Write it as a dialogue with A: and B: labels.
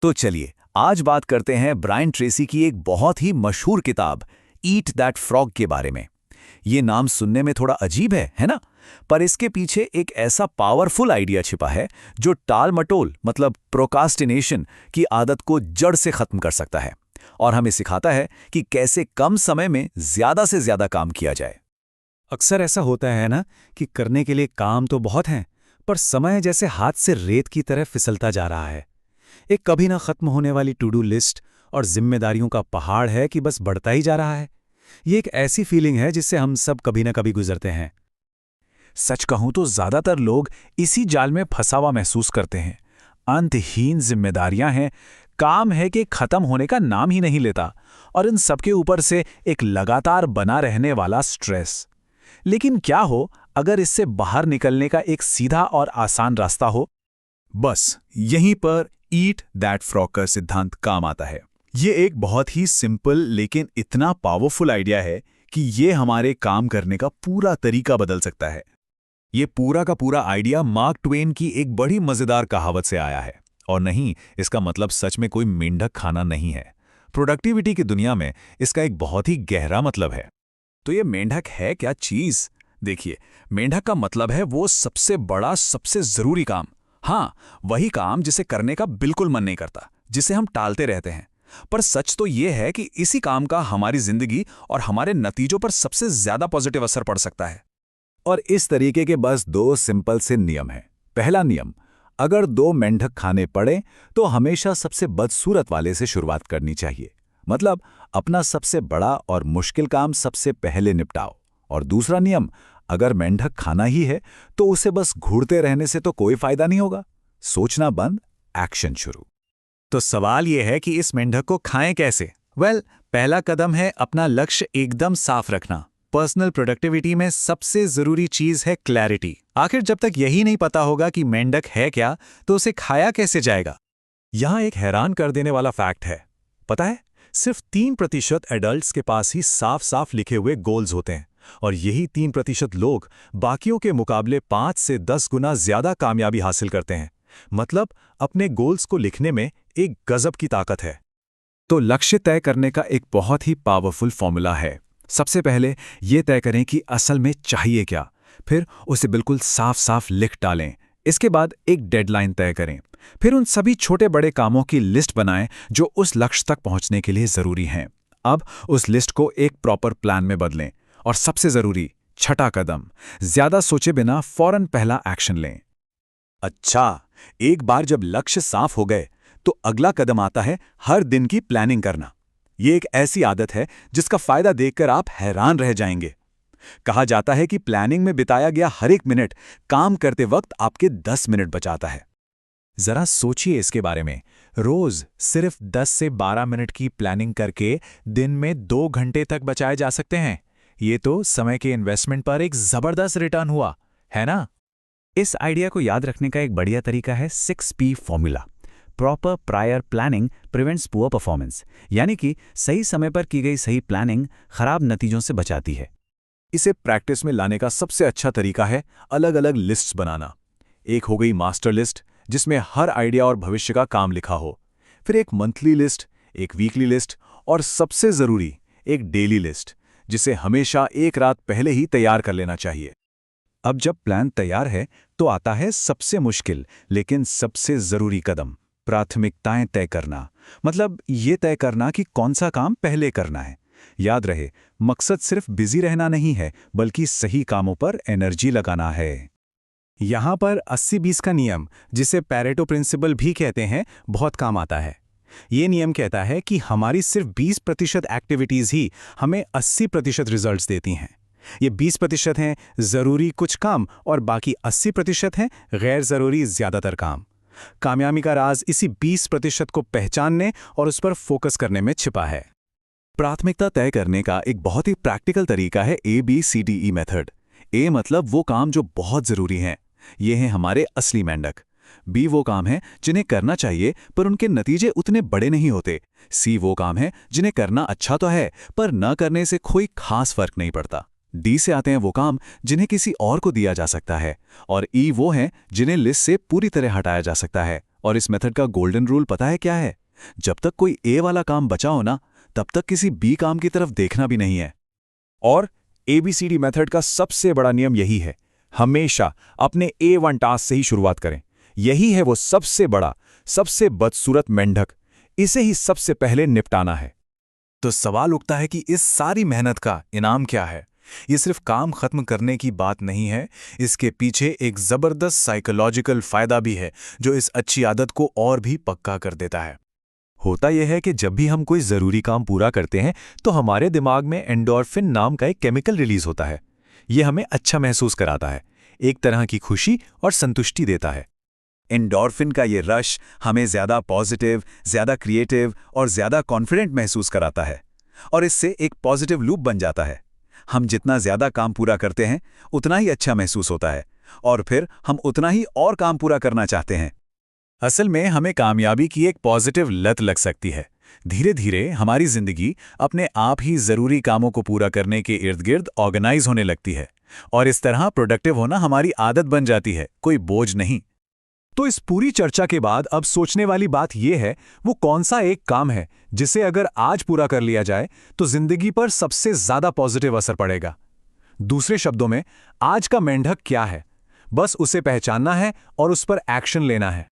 A: तो चलिए आज बात करते हैं ब्रायन ट्रेसी की एक बहुत ही मशहूर किताब ईट दैट फ्रॉग के बारे में। ये नाम सुनने में थोड़ा अजीब है ना? पर इसके पीछे एक ऐसा पावरफुल आइडिया छिपा है जो टाल मटोल मतलब प्रोकास्टिनेशन की आदत को जड़ से खत्म कर सकता है और हमें सिखाता है कि कैसे कम समय में ज्यादा से ज्यादा काम किया जाए।
B: अक्सर ऐसा होता है ना कि करने के लिए काम तो बहुत हैं, पर समय जैसे हाथ से रेत की तरह फिसलता जा रहा है। एक कभी ना खत्म होने वाली टू डू लिस्ट और जिम्मेदारियों का पहाड़ है कि बस बढ़ता ही जा रहा है। ये एक ऐसी फीलिंग है जिससे हम सब कभी ना कभी गुजरते हैं।
C: सच कहूं तो ज्यादातर लोग इसी जाल में फंसा हुआ महसूस करते हैं। अंतहीन जिम्मेदारियां हैं, काम है कि खत्म होने का नाम ही नहीं लेता, और इन सबके ऊपर से एक लगातार बना रहने वाला स्ट्रेस। लेकिन क्या हो अगर इससे बाहर निकलने का एक सीधा और आसान रास्ता हो? बस यहीं पर ईट दैट फ्रॉग का सिद्धांत काम आता है। ये एक बहुत ही सिंपल लेकिन इतना पावरफुल आइडिया है कि ये हमारे काम करने का पूरा तरीका बदल सकता है। ये पूरा का पूरा आइडिया मार्क ट्वेन की एक बड़ी मजेदार कहावत से आया है। और नहीं, इसका मतलब सच में कोई मेंढक खाना नहीं है। प्रोडक्टिविटी की दुनिया में इसका एक बहुत ही गहरा मतलब है। तो ये मेंढक है क्या चीज? देखिए, मेंढक का मतलब है वो सबसे बड़ा, सबसे जरूरी काम। हाँ, वही काम जिसे करने का बिल्कुल मन नहीं करता, जिसे हम टालते रहते हैं। पर सच तो ये है कि इसी काम का हमारी जिंदगी और हमारे नतीजों पर सबसे ज्यादा पॉजिटिव असर पड़ सकता है।
A: और इस तरीके के बस दो सिंपल से नियम हैं। पहला नियम, अगर दो मेंढक खाने पड़े तो हमेशा सबसे बदसूरत वाले से शुरुआत करनी चाहिए। मतलब अपना सबसे बड़ा और मुश्किल काम सबसे पहले निपटाओ। और दूसरा नियम, अगर मेंढक खाना ही है तो उसे बस घूरते रहने से तो कोई फायदा नहीं होगा। सोचना बंद, एक्शन शुरू।
C: तो सवाल यह है कि इस मेंढक को खाएं कैसे? पहला कदम है अपना लक्ष्य एकदम साफ रखना। पर्सनल प्रोडक्टिविटी में सबसे जरूरी चीज है क्लैरिटी। आखिर जब तक यही नहीं पता होगा कि मेंढक है क्या, तो उसे खाया कैसे जाएगा? यहां एक हैरान कर देने वाला फैक्ट है। पता है, सिर्फ 3% एडल्ट्स के पास ही साफ साफ लिखे हुए गोल्स होते हैं, और यही 3% लोग बाकियों के मुकाबले 5 से 10 गुना ज्यादा कामयाबी हासिल करते हैं। मतलब अपने गोल्स को लिखने में एक गजब की ताकत है।
A: तो लक्ष्य तय करने का एक बहुत ही पावरफुल फॉर्मूला है। सबसे पहले ये तय करें कि असल में चाहिए क्या, फिर उसे बिल्कुल साफ साफ लिख डालें। इसके बाद एक डेडलाइन तय करें, फिर उन सभी छोटे बड़े कामों की लिस्ट बनाएं जो उस लक्ष्य तक पहुंचने के लिए जरूरी हैं। अब उस लिस्ट को एक प्रॉपर प्लान में बदलें। और सबसे जरूरी छठा कदम, ज्यादा सोचे बिना फौरन पहला एक्शन लें। अच्छा, एक बार जब लक्ष्य साफ हो गए तो अगला कदम आता है हर दिन की प्लानिंग करना। ये एक ऐसी आदत है जिसका फायदा देखकर आप हैरान रह जाएंगे। कहा जाता है कि प्लानिंग में बिताया गया हर एक मिनट काम करते वक्त आपके 10 मिनट बचाता है।
C: जरा सोचिए इसके बारे में। रोज सिर्फ 10 से 12 मिनट की प्लानिंग करके दिन में 2 घंटे तक बचाए जा सकते हैं। ये तो समय के इन्वेस्टमेंट पर एक जबरदस्त रिटर्न हुआ, है ना?
B: इस आइडिया को याद रखने का एक बढ़िया तरीका है 6P formula. Proper prior planning prevents poor performance, यानी कि सही समय पर की गई सही प्लानिंग खराब नतीजों से बचाती है।
C: इसे प्रैक्टिस में लाने का सबसे अच्छा तरीका है अलग अलग लिस्ट्स बनाना। एक हो गई मास्टर लिस्ट, जिसमें हर आइडिया और भविष्य का काम लिखा हो। फिर एक मंथली लिस्ट, एक वीकली लिस्ट, और सबसे जरूरी एक डेली लिस्ट, जिसे हमेशा एक रात पहले ही तैयार कर लेना चाहिए। अब जब प्लान तैयार है तो आता है सबसे मुश्किल लेकिन सबसे जरूरी कदम, प्राथमिकताएं तय करना। मतलब ये तय करना कि कौन सा काम पहले करना है। याद रहे, मकसद सिर्फ बिजी रहना नहीं है, बल्कि सही कामों पर एनर्जी लगाना है। यहां पर 80-20 का नियम, जिसे पैरेटो प्रिंसिपल भी कहते हैं, बहुत काम आता है। ये नियम कहता है कि हमारी सिर्फ 20% एक्टिविटीज ही हमें 80% रिजल्ट्स देती हैं। ये 20% हैं जरूरी कुछ काम और बाकी 80% हैं गैर जरूरी ज्यादातर काम। कामयाबी का राज इसी 20% को पहचानने और उस पर फोकस करने में छिपा है। प्राथमिकता तय करने का एक बहुत ही प्रैक्टिकल तरीका है ABCDE मेथड। A मतलब वो काम जो बहुत जरूरी हैं, ये हैं हमारे असली मेंढक। B वो काम है जिन्हें करना चाहिए पर उनके नतीजे उतने बड़े नहीं होते। C वो काम है जिन्हें करना अच्छा तो है पर न करने से कोई खास फर्क नहीं पड़ता। D से आते हैं वो काम जिन्हें किसी और को दिया जा सकता है। और E वो हैं जिन्हें लिस्ट से पूरी तरह हटाया जा सकता है। और इस मेथड का गोल्डन रूल पता है क्या है? जब तक कोई ए वाला काम बचा हो ना, तब तक किसी बी काम की तरफ देखना भी नहीं है। और ABCD मेथड का सबसे बड़ा नियम यही है, हमेशा अपने A1 टास्क से ही शुरुआत करें। यही है वो सबसे बड़ा, सबसे बदसूरत मेंढक, इसे ही सबसे पहले निपटाना है।
A: तो सवाल उठता है कि इस सारी मेहनत का इनाम क्या है? ये सिर्फ काम खत्म करने की बात नहीं है, इसके पीछे एक जबरदस्त साइकोलॉजिकल फायदा भी है जो इस अच्छी आदत को और भी पक्का कर देता है।
B: होता यह है कि जब भी हम कोई ज़रूरी काम पूरा करते हैं तो हमारे दिमाग में एंडोर्फिन नाम का एक केमिकल रिलीज होता है। ये हमें अच्छा महसूस कराता है, एक तरह की खुशी और संतुष्टि देता है।
C: एंडोर्फिन का ये रश हमें ज़्यादा पॉजिटिव, ज़्यादा क्रिएटिव और ज़्यादा कॉन्फिडेंट महसूस कराता है, और इससे एक पॉजिटिव लूप बन जाता है। हम जितना ज़्यादा काम पूरा करते हैं उतना ही अच्छा महसूस होता है, और फिर हम उतना ही और काम पूरा करना चाहते हैं।
A: असल में हमें कामयाबी की एक पॉजिटिव लत लग सकती है। धीरे धीरे हमारी जिंदगी अपने आप ही जरूरी कामों को पूरा करने के इर्द गिर्द ऑर्गेनाइज होने लगती है, और इस तरह प्रोडक्टिव होना हमारी आदत बन जाती है, कोई बोझ नहीं।
B: तो इस पूरी चर्चा के बाद अब सोचने वाली बात यह है, वो कौन सा एक काम है जिसे अगर आज पूरा कर लिया जाए तो जिंदगी पर सबसे ज्यादा पॉजिटिव असर पड़ेगा? दूसरे शब्दों में, आज का मेंढक क्या है? बस उसे पहचानना है और उस पर एक्शन लेना है।